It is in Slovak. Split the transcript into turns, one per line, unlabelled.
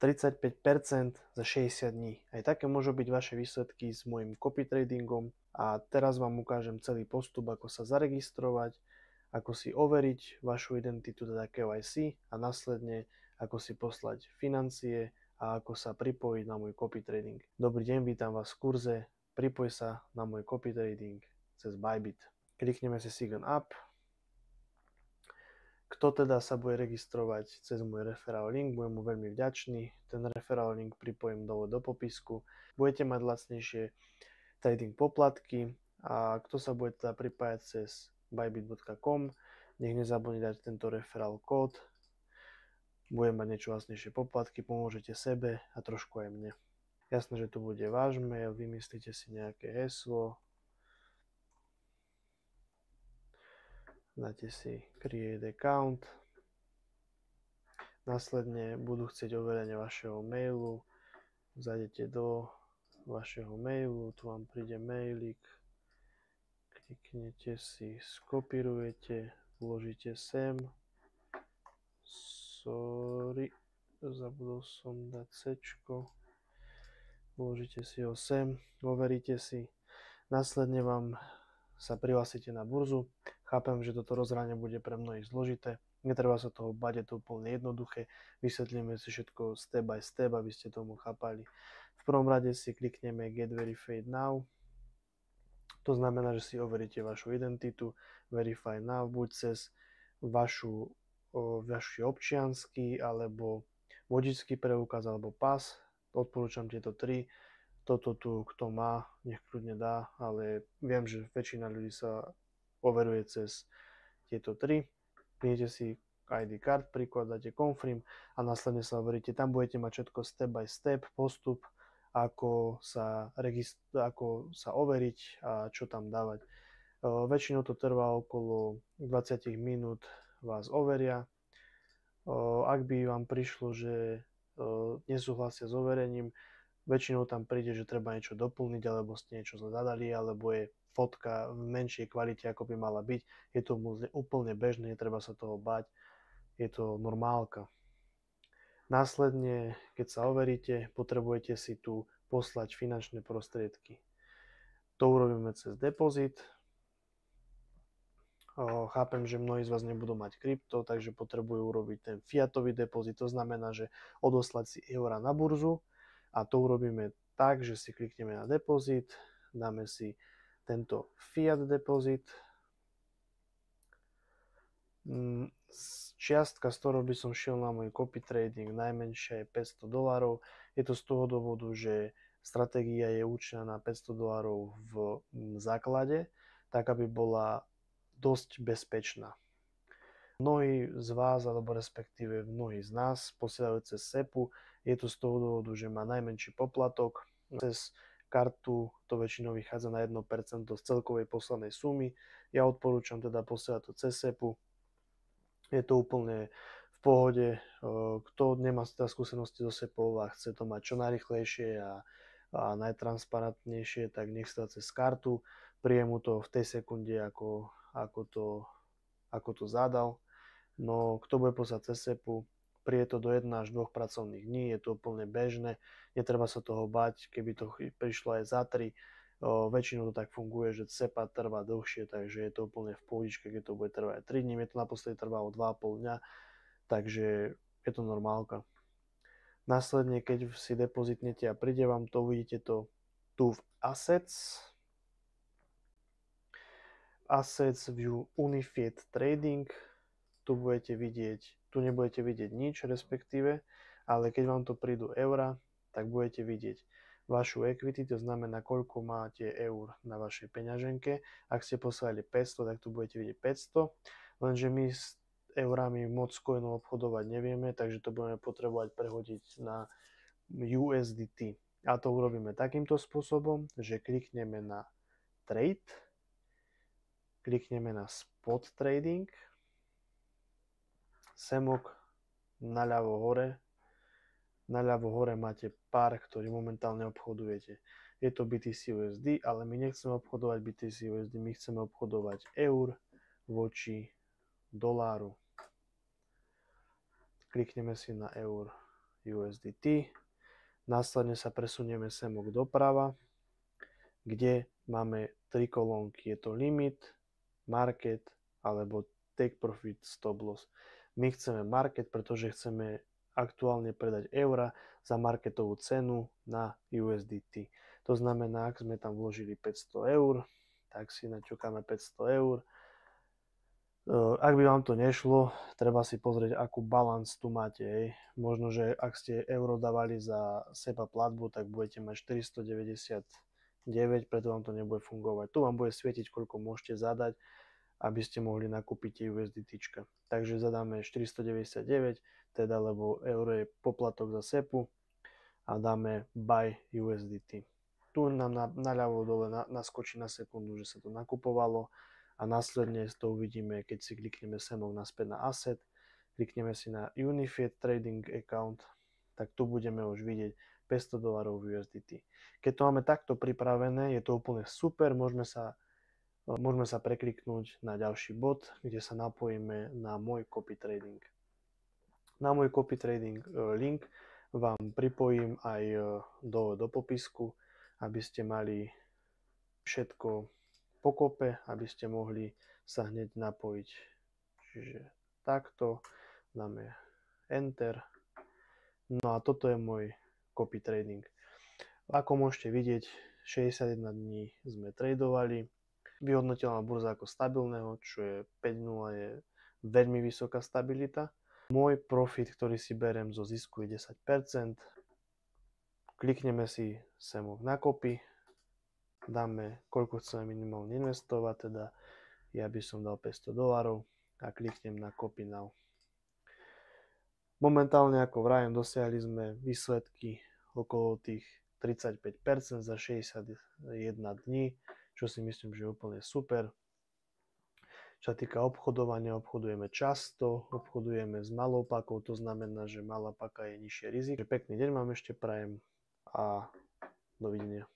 35% za 60 dní. Aj také môžu byť vaše výsledky s môjim copy tradingom a teraz vám ukážem celý postup, ako sa zaregistrovať, ako si overiť vašu identitu, teda KYC, a následne ako si poslať financie a ako sa pripojiť na môj copy trading. Dobrý deň, vítam vás v kurze Pripoj sa na môj copy trading cez Bybit. Klikneme si Sign Up. Kto teda sa bude registrovať cez môj referral link, budem mu veľmi vďačný. Ten referral link pripojím dole do popisku. Budete mať lacnejšie trading poplatky a kto sa bude teda pripájať cez bybit.com, nech nezabudne dať tento referral kód. Budem mať niečo lacnejšie poplatky, pomôžete sebe a trošku aj mne. Jasné, že tu bude váš mail, vymyslíte si nejaké heslo, dáte si create account, následne budú chcieť overenie vašeho mailu, zajdete do vašeho mailu, tu vám príde mailik, kliknete si, skopírujete, vložíte sem, zabudol som dať C-čko, vložíte si ho sem, overíte si, následne vám sa prihlásite na burzu. Chápem, že toto rozhranie bude pre mnohých zložité, netreba sa toho bať, je to úplne jednoduché, vysvetlíme si všetko step by step, aby ste tomu chápali. V prvom rade si klikneme Get Verified Now, to znamená, že si overíte vašu identitu, Verify Now, buď cez vaš občiansky alebo vodičský preukaz alebo pas. Odporúčam tieto tri. Toto tu, kto má, nech kľudne dá, ale viem, že väčšina ľudí sa overuje cez tieto tri. Prinete si ID card, prikladáte confirm a následne sa overíte. Tam budete mať všetko step by step, postup, ako sa overiť a čo tam dávať. Väčšinou to trvá okolo 20 minút, vás overia. Ak by vám prišlo, že nesúhlasia s overením, väčšinou tam príde, že treba niečo doplniť, alebo ste niečo zle zadali, alebo je fotka v menšej kvalite, ako by mala byť. Je to úplne bežné, netreba sa toho báť, je to normálka. Následne, keď sa overíte, potrebujete si tu poslať finančné prostriedky. To urobíme cez depozit. Chápem, že mnohí z vás nebudú mať krypto, takže potrebujú urobiť ten fiatový depozit. To znamená, že odoslať si eura na burzu a to urobíme tak, že si klikneme na depozit, dáme si tento fiat depozit. Čiastka, z ktorou by som šiel na môj copy trading, najmenšia je $500. Je to z toho dôvodu, že stratégia je určená na $500 v základe, tak aby bola dosť bezpečná. Mnohí z vás, alebo respektíve mnohí z nás posielajú cez SEPu. Je to z toho dôvodu, že má najmenší poplatok. Cez kartu to väčšinou vychádza na 1% z celkovej poslanej sumy. Ja odporúčam teda posielať to cez SEPu. Je to úplne v pohode. Kto nemá teda skúsenosti so SEPou a chce to mať čo najrýchlejšie a najtransparentnejšie, tak nech sa cez kartu. Príde mu to v tej sekunde, ako to zadal. No kto bude poslať cez SEPu, príde to do 1 až 2 pracovných dní, je to úplne bežné, netreba sa toho bať, keby to prišlo aj za 3. Väčšinou to tak funguje, že SEPa trvá dlhšie, takže je to úplne v pohodičke, keď to bude trvať 3 dní, mne to naposledy trvalo 2,5 dňa, takže je to normálka. Následne, keď si depozitnete a príde vám to, uvidíte to tu v Assets View Unified Trading, tu nebudete vidieť nič respektíve, ale keď vám to prídu eurá, tak budete vidieť vašu equity, to znamená, koľko máte eur na vašej peňaženke. Ak ste poslali 500, tak tu budete vidieť 500, lenže my s eurami moc coinov obchodovať nevieme, takže to budeme potrebovať prehodiť na USDT. A to urobíme takýmto spôsobom, že klikneme na Trade, klikneme na Spot Trading, semok naľavo hore máte pár, ktorý momentálne obchodujete. Je to BTC USD, ale my nechceme obchodovať BTC USD, my chceme obchodovať eur voči doláru. Klikneme si na eur USDT. Následne sa presunieme semok doprava, kde máme 3 kolónky. Je to limit, market alebo take profit, stop loss. My chceme market, pretože chceme aktuálne predať eura za marketovú cenu na USDT. To znamená, ak sme tam vložili 500 eur, tak si naťukáme 500 eur. Ak by vám to nešlo, treba si pozrieť, akú balans tu máte. Hej. Možno, že ak ste euro dávali za SEPA platbu, tak budete mať 499, preto vám to nebude fungovať. Tu vám bude svietiť, koľko môžete zadať, aby ste mohli nakúpiť tie USDT. Takže zadáme 499, teda lebo euro je poplatok za SEPu a dáme buy USDT. Tu nám naľavo dole naskočí na sekundu, že sa to nakupovalo a následne to uvidíme, keď si klikneme semok naspäť na asset, klikneme si na Unified Trading Account, tak tu budeme už vidieť $500 v USDT. Keď to máme takto pripravené, je to úplne super, môžeme sa prekliknúť na ďalší bod, kde sa napojíme na môj copy trading. Na môj copy trading link vám pripojím aj do popisku, aby ste mali všetko pokope, aby ste mohli sa hneď napojiť. Čiže takto dáme Enter. No a toto je môj copy trading. Ako môžete vidieť, 61 dní sme tradovali. Vyhodnotila ma burza ako stabilného, čo je 5.0 je veľmi vysoká stabilita. Môj profit, ktorý si beriem zo zisku je 10%. Klikneme si semok na copy. Dáme, koľko chceme minimálne investovať, teda ja by som dal $500 a kliknem na copy now. Momentálne, ako vrajem, dosiahli sme výsledky okolo tých 35% za 61 dní, čo si myslím, že je úplne super. Čo sa týka obchodovania, obchodujeme často, obchodujeme s malou pakou, to znamená, že malá paka je nižšie riziko. Pekný deň vám ešte prajem a dovidenia.